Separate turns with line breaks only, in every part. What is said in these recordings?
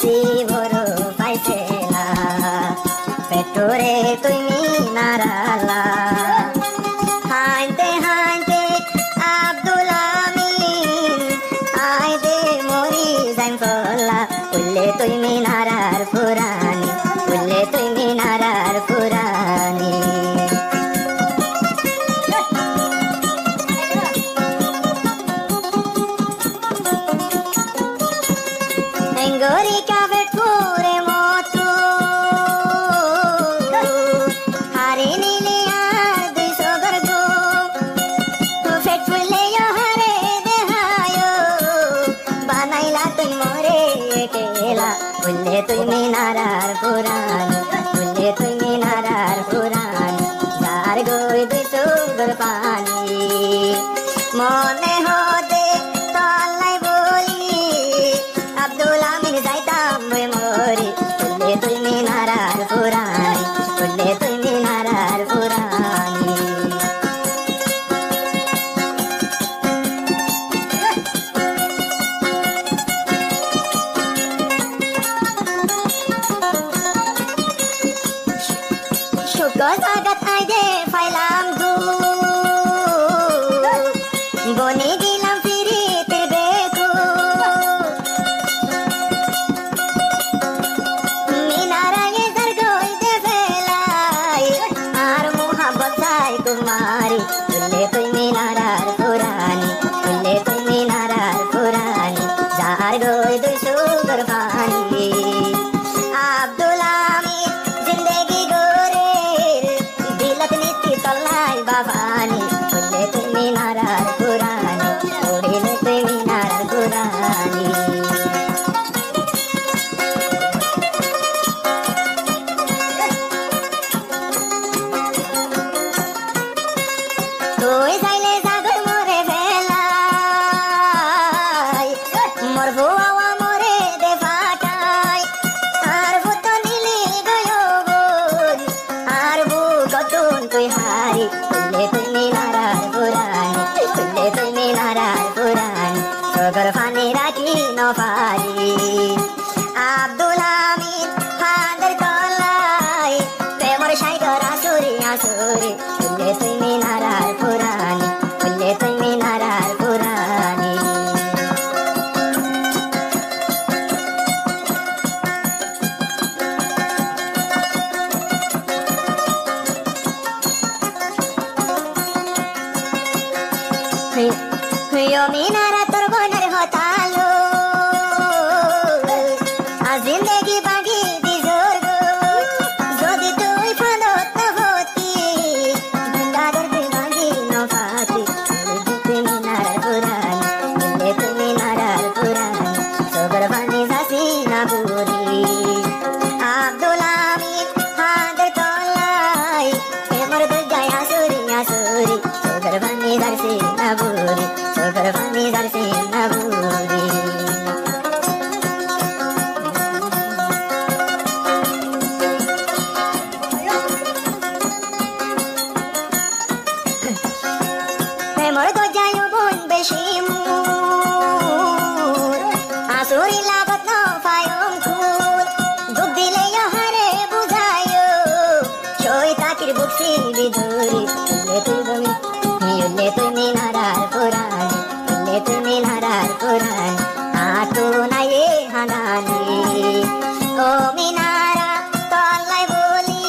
পাইছি বড় পাইছে না পেটরে তুমি নারালা হাইতে হাইতে আব্দুল আমিন আইদে মরি যাইম কলা উল্লে তুমি নারার পুরানি উল্লে তুমি নারার পুরানি গরি কাবে ঠোরে মতো হারে নিলে আর দুই সগর গো ফেট ফুলে হারে দেহায়ো বানাইলা তুই মরে কেলা বললে তুমি নারার পুরানি বললে তুমি নারার পুরানি যার গই দুই সগর পানি মনে হতে তলাই বলি আব্দুল আমিন যাইতাম মরি বললে তুমি নারার পুরানি বললে তুমি নারার পুরানি শুক্র জাগাত আইদে ফাইলাম দু বনে গেলাম ফিরিতে দেখো মিনারায়ে দরগইতে ফেলাই আর মোহাম্মত চাই তোমারি বললে তুমি নারার পুরানি বললে তুমি নারার পুরানি যার গই দুই সুগর পানি আব্দুল আমিন জিন্দেগি গোরের দিলত নীতি তল্লাই বাবানি বললে তুমি নারার পুরানি ওড়িলে তুমি নারার পুরানি তুই যাইলে জাগর মরে ফেলাই মোর ভুয়া মরে দে ফাটাই আর ভূত নীলি গয়ো বোন আর ভূ গতুন তুই হারি বললে তুমি নারার পুরানি বললে তুমি নারার পুরানি সগর ফানি রাখি নপারি আব্দুল আমিন ফাদের তলাই প্রেমর সাইগর আসুরি আসুরি বললে তুমি নারার পুরানি বললে তুমি নারার পুরানি প্রিয় মিনারা তোর বনের হতালো আজ জিন্দেগি বাগি দিজোর গো যদি তুই ফানত না হতি দাদর তুই বাগি নফাতি তুমি নারার পুরানি বললে তুমি নারার পুরানি সগর বানি যাসি না বুড়ি আব্দুল আমিন হাদের তলাই এমর দুর্গায় আসুরি আসুরি সগর বানি যাসি না বুড়ি সগর বানি যাসি না বুড়ি প্রেমর তো যায় বোন বেশি আসুরি লাগত ন পায়ম খুন দুঃখ দিলে হারে বুঝায়ো সই তাকির বুকসি বিধুরি উল্লে তুমি নারার পুরানি উল্লে তুমি নারার পুরানি আটু নাইয়ে হানানি ও মিনারা তল্লাই বলি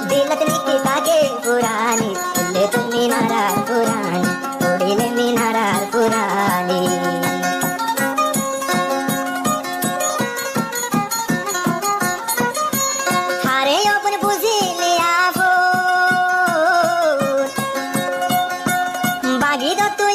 দিলত নিকি তাকে পুরানি উল্লে তুমি নারার পুরানি উড়িলে মিনারার পুরানি হারে ওপর বুঝিলে আফো বাগি তো তুই